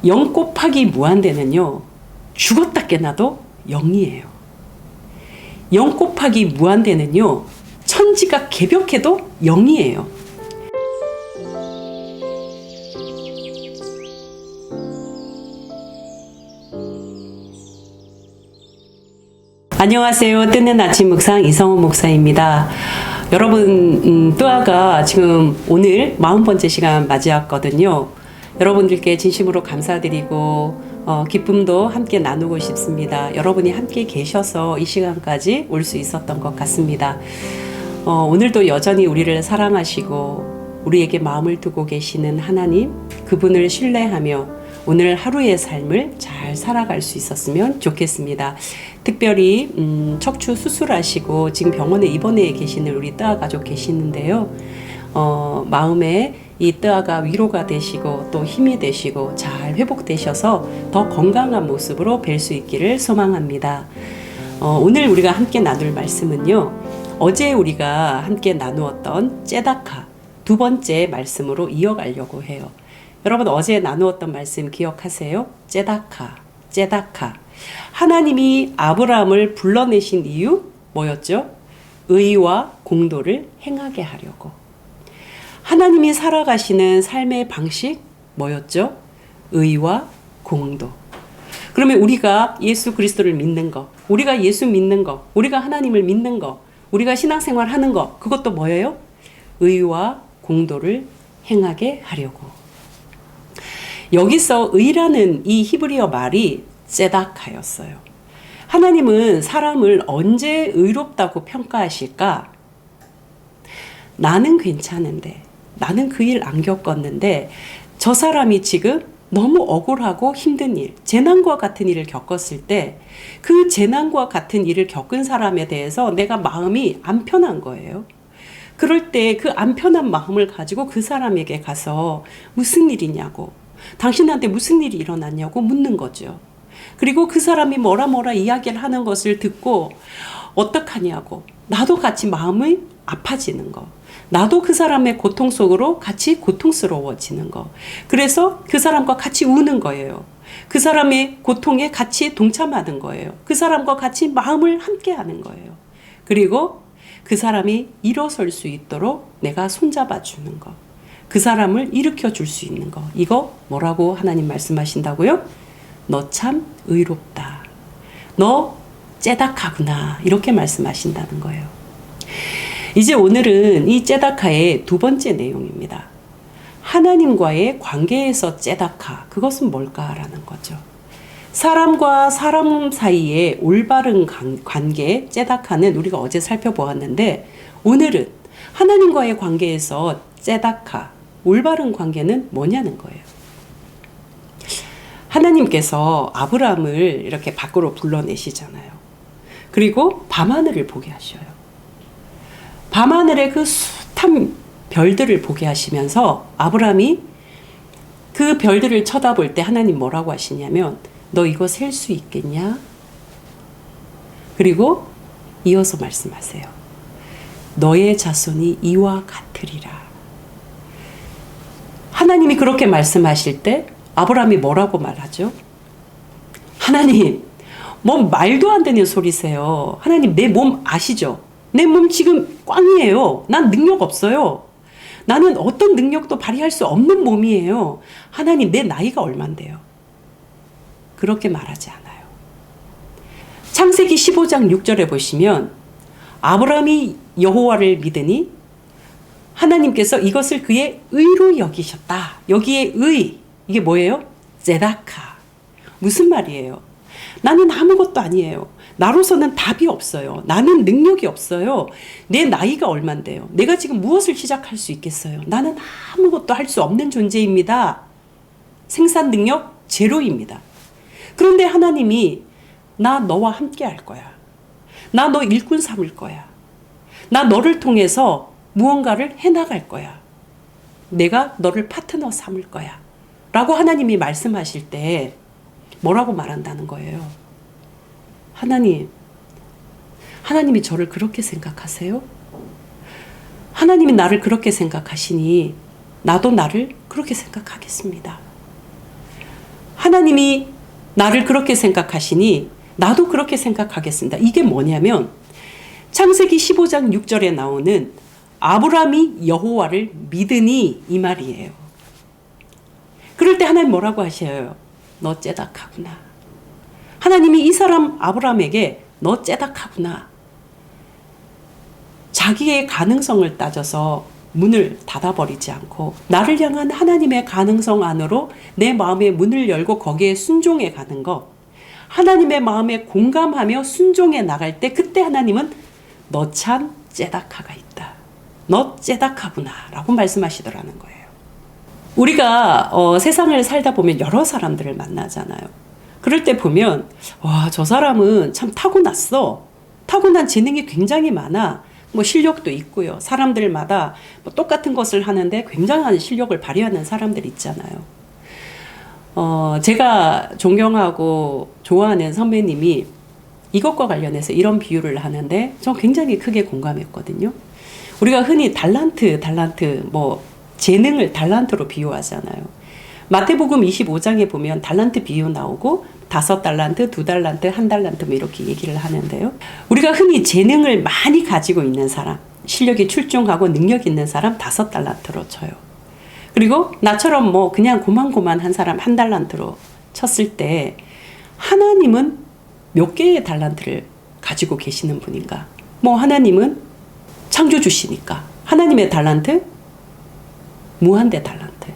0 곱하기 무한대는요, 죽었다 깨나도 0이에요. 0 곱하기 무한대는요, 천지가 개벽해도 0이에요. 안녕하세요. 뜨는 아침 묵상 이성호 목사입니다. 여러분, 뜨아가 지금 오늘 40번째 시간 맞이했거든요. 여러분들께 진심으로 감사드리고 기쁨도 함께 나누고 싶습니다. 여러분이 함께 계셔서 이 시간까지 올 수 있었던 것 같습니다. 오늘도 여전히 우리를 사랑하시고 우리에게 마음을 두고 계시는 하나님, 그분을 신뢰하며 오늘 하루의 삶을 잘 살아갈 수 있었으면 좋겠습니다. 특별히 척추 수술하시고 지금 병원에 입원해 계시는 우리 뜨아 가족 계시는데요. 마음에 이 뜨아가 위로가 되시고 또 힘이 되시고 잘 회복되셔서 더 건강한 모습으로 뵐 수 있기를 소망합니다. 오늘 우리가 함께 나눌 말씀은요, 어제 우리가 함께 나누었던 째다카 두 번째 말씀으로 이어가려고 해요. 여러분, 어제 나누었던 말씀 기억하세요? 째다카. 하나님이 아브라함을 불러내신 이유 뭐였죠? 의와 공도를 행하게 하려고. 하나님이 살아가시는 삶의 방식 뭐였죠? 의와 공도. 그러면 우리가 예수 그리스도를 믿는 거, 우리가 예수 믿는 거, 우리가 하나님을 믿는 거, 우리가 신앙생활 하는 거, 그것도 뭐예요? 의와 공도를 행하게 하려고. 여기서 의라는 이 히브리어 말이 째다카였어요. 하나님은 사람을 언제 의롭다고 평가하실까? 나는 괜찮은데, 나는 그 일 안 겪었는데 저 사람이 지금 너무 억울하고 힘든 일, 재난과 같은 일을 겪었을 때 그 재난과 같은 일을 겪은 사람에 대해서 내가 마음이 안 편한 거예요. 그럴 때 그 안 편한 마음을 가지고 그 사람에게 가서 무슨 일이냐고, 당신한테 무슨 일이 일어났냐고 묻는 거죠. 그리고 그 사람이 뭐라 이야기를 하는 것을 듣고 어떡하냐고, 나도 같이 마음이 아파지는 거, 나도 그 사람의 고통 속으로 같이 고통스러워지는 거. 그래서 그 사람과 같이 우는 거예요. 그 사람의 고통에 같이 동참하는 거예요. 그 사람과 같이 마음을 함께 하는 거예요. 그리고 그 사람이 일어설 수 있도록 내가 손잡아 주는 거, 그 사람을 일으켜 줄 수 있는 거. 이거 뭐라고 하나님 말씀하신다고요? 너 참 의롭다, 너 째다카구나, 이렇게 말씀하신다는 거예요. 이제 오늘은 이 째다카의 두 번째 내용입니다. 하나님과의 관계에서 째다카, 그것은 뭘까라는 거죠. 사람과 사람 사이의 올바른 관계, 째다카는 우리가 어제 살펴보았는데, 오늘은 하나님과의 관계에서 째다카, 올바른 관계는 뭐냐는 거예요. 하나님께서 아브라함을 이렇게 밖으로 불러내시잖아요. 그리고 밤하늘을 보게 하셔요. 밤하늘의 그 숱한 별들을 보게 하시면서 아브라함이 그 별들을 쳐다볼 때 하나님 뭐라고 하시냐면, 너 이거 셀 수 있겠냐? 그리고 이어서 말씀하세요. 너의 자손이 이와 같으리라. 하나님이 그렇게 말씀하실 때 아브라함이 뭐라고 말하죠? 하나님, 뭐 말도 안 되는 소리세요. 하나님, 내 몸 아시죠? 내 몸 지금 꽝이에요. 난 능력 없어요. 나는 어떤 능력도 발휘할 수 없는 몸이에요. 하나님, 내 나이가 얼만데요? 그렇게 말하지 않아요. 창세기 15장 6절에 보시면 아브라함이 여호와를 믿으니 하나님께서 이것을 그의 의로 여기셨다. 여기에 의, 이게 뭐예요? 째다카. 무슨 말이에요? 나는 아무것도 아니에요. 나로서는 답이 없어요. 나는 능력이 없어요. 내 나이가 얼만데요? 내가 지금 무엇을 시작할 수 있겠어요? 나는 아무것도 할 수 없는 존재입니다. 생산 능력 제로입니다. 그런데 하나님이 나 너와 함께 할 거야. 나 너 일꾼 삼을 거야. 나 너를 통해서 무언가를 해나갈 거야. 내가 너를 파트너 삼을 거야. 라고 하나님이 말씀하실 때 뭐라고 말한다는 거예요? 하나님이 저를 그렇게 생각하세요? 하나님이 나를 그렇게 생각하시니 나도 나를 그렇게 생각하겠습니다. 하나님이 나를 그렇게 생각하시니 나도 그렇게 생각하겠습니다. 이게 뭐냐면 창세기 15장 6절에 나오는 아브라함이 여호와를 믿으니 이 말이에요. 그럴 때 하나님 뭐라고 하셔요? 너 째닥하구나. 하나님이 이 사람 아브라함에게 너 째닥하구나. 자기의 가능성을 따져서 문을 닫아버리지 않고 나를 향한 하나님의 가능성 안으로 내 마음의 문을 열고 거기에 순종해 가는 것. 하나님의 마음에 공감하며 순종해 나갈 때 그때 하나님은 너 참 째닥하가 있다. 너 째닥하구나 라고 말씀하시더라는 거예요. 우리가 세상을 살다 보면 여러 사람들을 만나잖아요. 그럴 때 보면 와, 저 사람은 참 타고났어. 타고난 재능이 굉장히 많아. 뭐 실력도 있고요. 사람들마다 뭐 똑같은 것을 하는데 굉장한 실력을 발휘하는 사람들 있잖아요. 제가 존경하고 좋아하는 선배님이 이것과 관련해서 이런 비유를 하는데 전 굉장히 크게 공감했거든요. 우리가 흔히 달란트, 뭐 재능을 달란트로 비유하잖아요. 마태복음 25장에 보면 달란트 비유 나오고 5달란트, 2달란트, 1달란트 뭐 이렇게 얘기를 하는데요. 우리가 흔히 재능을 많이 가지고 있는 사람, 실력이 출중하고 능력 있는 사람 5달란트로 쳐요. 그리고 나처럼 뭐 그냥 고만고만한 사람 1달란트로 쳤을 때 하나님은 몇 개의 달란트를 가지고 계시는 분인가? 뭐 하나님은 창조주시니까 하나님의 달란트 무한대 달란트.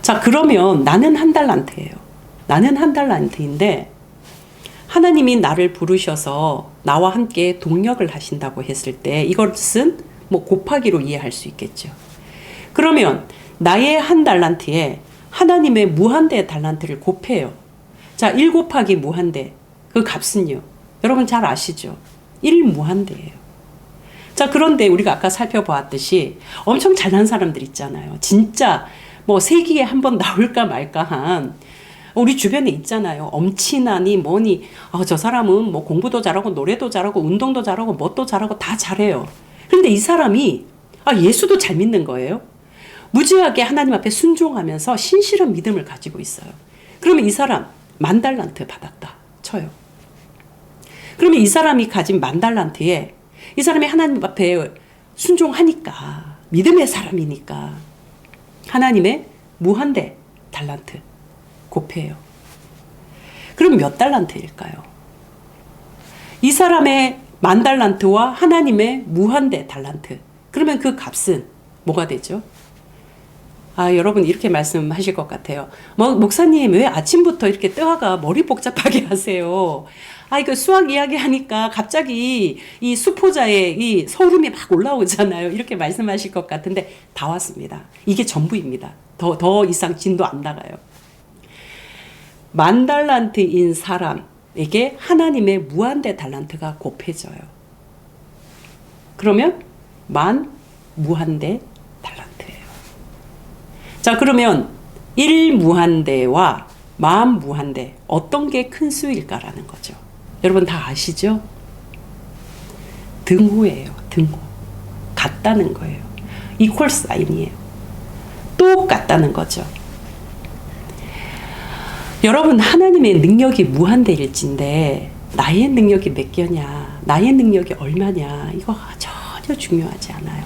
자, 그러면 나는 1달란트예요. 나는 1달란트인데 하나님이 나를 부르셔서 나와 함께 동력을 하신다고 했을 때 이것은 뭐 곱하기로 이해할 수 있겠죠. 그러면 나의 1달란트에 하나님의 무한대 달란트를 곱해요. 자, 1 곱하기 무한대. 그 값은요. 여러분 잘 아시죠? 1 무한대예요. 자, 그런데 우리가 아까 살펴보았듯이 엄청 잘난 사람들 있잖아요. 진짜 뭐 세기에 한 번 나올까 말까한 우리 주변에 있잖아요. 엄친아니 뭐니 저 사람은 뭐 공부도 잘하고 노래도 잘하고 운동도 잘하고 뭣도 잘하고 다 잘해요. 그런데 이 사람이 예수도 잘 믿는 거예요. 무지하게 하나님 앞에 순종하면서 신실한 믿음을 가지고 있어요. 그러면 이 사람 10,000달란트 받았다 쳐요. 그러면 이 사람이 가진 10,000달란트에 이 사람이 하나님 앞에 순종하니까 믿음의 사람이니까 하나님의 무한대 달란트 곱해요. 그럼 몇 달란트일까요? 이 사람의 10,000달란트와 하나님의 무한대 달란트. 그러면 그 값은 뭐가 되죠? 여러분 이렇게 말씀하실 것 같아요. 목사님 왜 아침부터 이렇게 뜨아가 머리 복잡하게 하세요? 이거 수학 이야기 하니까 갑자기 이 수포자의 이 소름이 막 올라오잖아요. 이렇게 말씀하실 것 같은데 다 왔습니다. 이게 전부입니다. 더 이상 진도 안 나가요. 10,000달란트인 사람에게 하나님의 무한대 달란트가 곱해져요. 그러면 무한대 달란트예요. 자, 그러면 1 무한대와 무한대 어떤 게 큰 수일까라는 거죠. 여러분 다 아시죠? 등호예요. 등호. 같다는 거예요. 이퀄 사인이에요. 똑같다는 거죠. 여러분 하나님의 능력이 무한대일진데 나의 능력이 몇 개냐, 나의 능력이 얼마냐 이거 전혀 중요하지 않아요.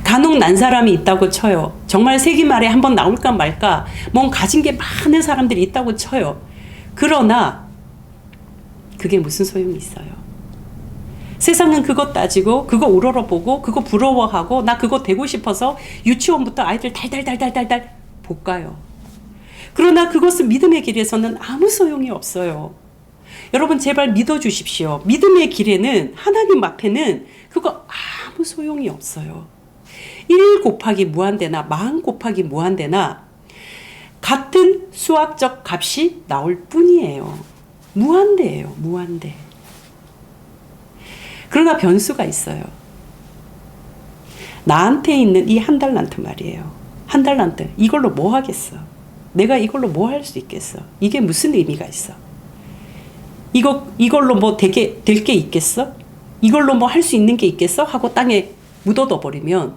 간혹 난 사람이 있다고 쳐요. 정말 세기 말에 한번 나올까 말까 뭔 가진 게 많은 사람들이 있다고 쳐요. 그러나 그게 무슨 소용이 있어요? 세상은 그것 따지고 그거 우러러보고 그거 부러워하고 나 그거 되고 싶어서 유치원부터 아이들 달달달달달달 볶아요. 그러나 그것은 믿음의 길에서는 아무 소용이 없어요. 여러분 제발 믿어주십시오. 믿음의 길에는 하나님 앞에는 그거 아무 소용이 없어요. 1 곱하기 무한대나 10,000 곱하기 무한대나 같은 수학적 값이 나올 뿐이에요. 무한대예요. 무한대. 그러나 변수가 있어요. 나한테 있는 이 1달란트 말이에요. 1달란트. 이걸로 뭐 하겠어? 내가 이걸로 뭐 할 수 있겠어? 이게 무슨 의미가 있어? 이걸로 뭐 될 게 있겠어? 이걸로 뭐 할 수 있는 게 있겠어? 하고 땅에 묻어둬 버리면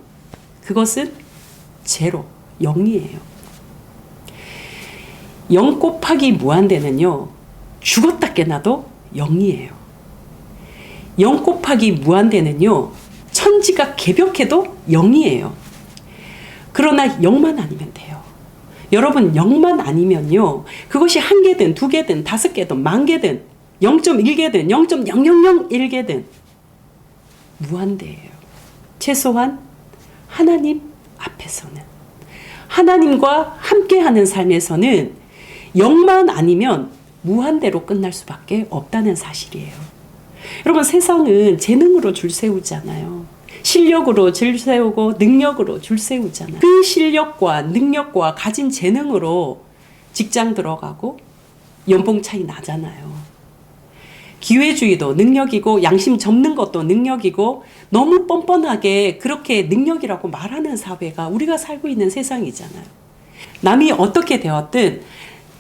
그것은 제로, 0이에요. 0 곱하기 무한대는요, 죽었다 깨나도 0이에요. 0 곱하기 무한대는요, 천지가 개벽해도 0이에요. 그러나 0만 아니면 돼요. 여러분, 0만 아니면요, 그것이 1개든 2개든 5개든 10,000개든 0.1개든 0.0001개든 무한대예요. 최소한 하나님 앞에서는, 하나님과 함께하는 삶에서는 0만 아니면 무한대로 끝날 수밖에 없다는 사실이에요. 여러분, 세상은 재능으로 줄 세우잖아요. 실력으로 줄 세우고 능력으로 줄 세우잖아요. 그 실력과 능력과 가진 재능으로 직장 들어가고 연봉 차이 나잖아요. 기회주의도 능력이고 양심 접는 것도 능력이고 너무 뻔뻔하게 그렇게 능력이라고 말하는 사회가 우리가 살고 있는 세상이잖아요. 남이 어떻게 되었든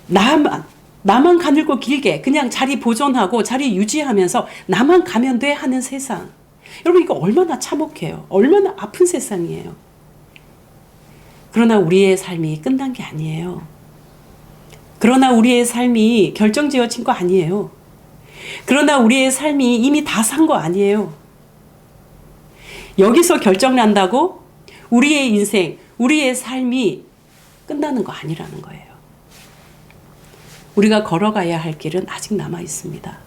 나만 가늘고 길게 그냥 자리 보존하고 자리 유지하면서 나만 가면 돼 하는 세상. 여러분, 이거 얼마나 참혹해요. 얼마나 아픈 세상이에요. 그러나 우리의 삶이 끝난 게 아니에요. 그러나 우리의 삶이 결정지어진 거 아니에요. 그러나 우리의 삶이 이미 다 산 거 아니에요. 여기서 결정난다고 우리의 인생, 우리의 삶이 끝나는 거 아니라는 거예요. 우리가 걸어가야 할 길은 아직 남아 있습니다.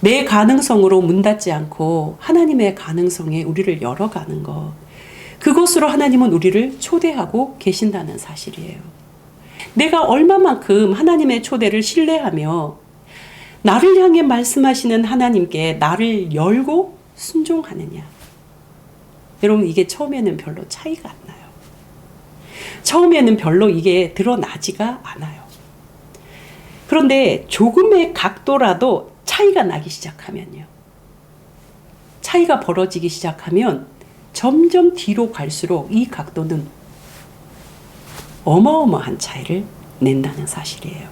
내 가능성으로 문 닫지 않고 하나님의 가능성에 우리를 열어가는 것, 그것으로 하나님은 우리를 초대하고 계신다는 사실이에요. 내가 얼마만큼 하나님의 초대를 신뢰하며 나를 향해 말씀하시는 하나님께 나를 열고 순종하느냐. 여러분, 이게 처음에는 별로 차이가 안 나요. 처음에는 별로 이게 드러나지가 않아요. 그런데 조금의 각도라도 차이가 나기 시작하면요, 차이가 벌어지기 시작하면 점점 뒤로 갈수록 이 각도는 어마어마한 차이를 낸다는 사실이에요.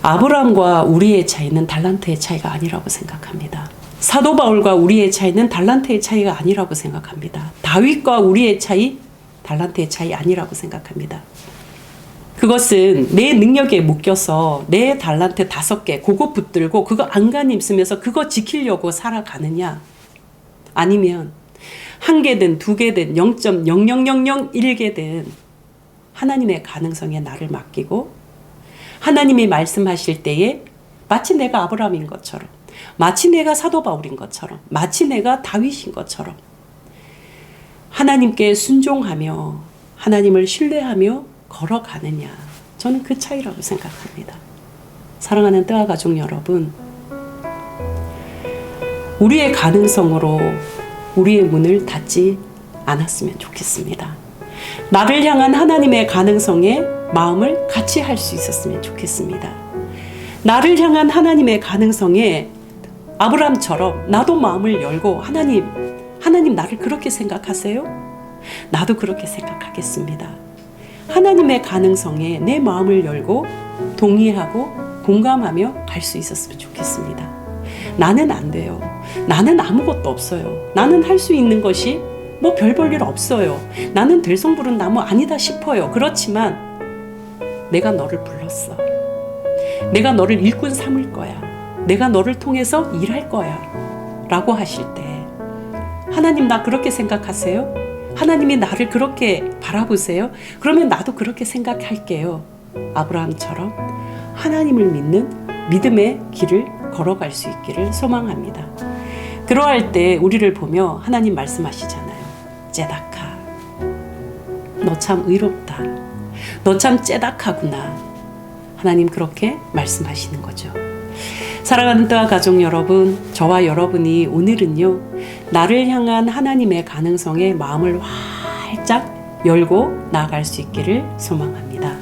아브라함과 우리의 차이는 달란트의 차이가 아니라고 생각합니다. 사도 바울과 우리의 차이는 달란트의 차이가 아니라고 생각합니다. 다윗과 우리의 차이, 달란트의 차이 아니라고 생각합니다. 그것은 내 능력에 묶여서 내 달란트 5개 그거 붙들고 그거 안간힘 쓰면서 그거 지키려고 살아가느냐, 아니면 1개든 2개든 0.0001개든 하나님의 가능성에 나를 맡기고 하나님이 말씀하실 때에 마치 내가 아브라함인 것처럼, 마치 내가 사도 바울인 것처럼, 마치 내가 다윗인 것처럼 하나님께 순종하며 하나님을 신뢰하며 걸어가느냐, 저는 그 차이라고 생각합니다. 사랑하는 뜨아 가족 여러분, 우리의 가능성으로 우리의 문을 닫지 않았으면 좋겠습니다. 나를 향한 하나님의 가능성에 마음을 같이 할 수 있었으면 좋겠습니다. 나를 향한 하나님의 가능성에 아브라함처럼 나도 마음을 열고 하나님 나를 그렇게 생각하세요? 나도 그렇게 생각하겠습니다. 하나님의 가능성에 내 마음을 열고 동의하고 공감하며 갈 수 있었으면 좋겠습니다. 나는 안 돼요. 나는 아무것도 없어요. 나는 할 수 있는 것이 뭐 별 볼 일 없어요. 나는 될성부른 나무 아니다 싶어요. 그렇지만 내가 너를 불렀어. 내가 너를 일꾼 삼을 거야. 내가 너를 통해서 일할 거야. 라고 하실 때 하나님, 나 그렇게 생각하세요? 하나님이 나를 그렇게 바라보세요? 그러면 나도 그렇게 생각할게요. 아브라함처럼 하나님을 믿는 믿음의 길을 걸어갈 수 있기를 소망합니다. 그러할 때 우리를 보며 하나님 말씀하시잖아요. 째다카, 너 참 의롭다. 너 참 째닥하구나. 하나님 그렇게 말씀하시는 거죠. 사랑하는 뜨아 가족 여러분, 저와 여러분이 오늘은요, 나를 향한 하나님의 가능성에 마음을 활짝 열고 나아갈 수 있기를 소망합니다.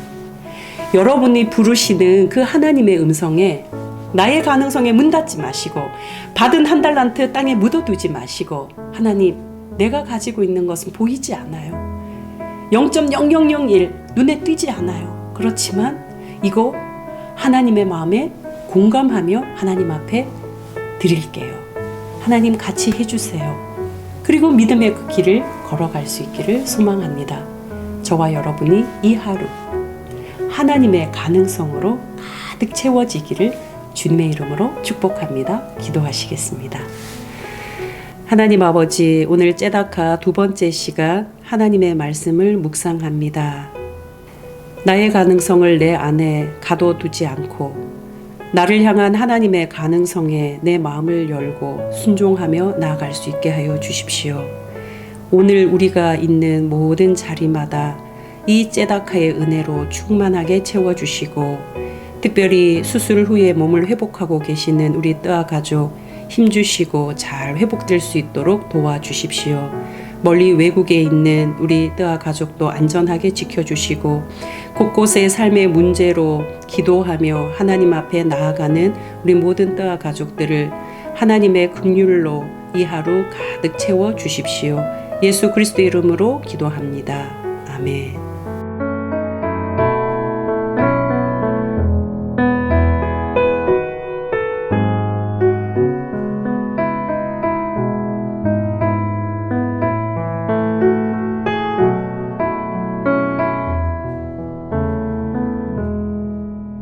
여러분이 부르시는 그 하나님의 음성에 나의 가능성에 문 닫지 마시고 받은 1달란트 땅에 묻어두지 마시고, 하나님, 내가 가지고 있는 것은 보이지 않아요. 0.0001 눈에 띄지 않아요. 그렇지만 이거 하나님의 마음에 공감하며 하나님 앞에 드릴게요. 하나님 같이 해주세요. 그리고 믿음의 그 길을 걸어갈 수 있기를 소망합니다. 저와 여러분이 이 하루 하나님의 가능성으로 가득 채워지기를 주님의 이름으로 축복합니다. 기도하시겠습니다. 하나님 아버지, 오늘 째다카 두 번째 시간 하나님의 말씀을 묵상합니다. 나의 가능성을 내 안에 가둬두지 않고 나를 향한 하나님의 가능성에 내 마음을 열고 순종하며 나아갈 수 있게 하여 주십시오. 오늘 우리가 있는 모든 자리마다 이 째다카의 은혜로 충만하게 채워주시고 특별히 수술 후에 몸을 회복하고 계시는 우리 뜨아 가족 힘주시고 잘 회복될 수 있도록 도와주십시오. 멀리 외국에 있는 우리 뜨아 가족도 안전하게 지켜주시고 곳곳의 삶의 문제로 기도하며 하나님 앞에 나아가는 우리 모든 뜨아 가족들을 하나님의 긍휼로 이 하루 가득 채워 주십시오. 예수 그리스도 이름으로 기도합니다. 아멘.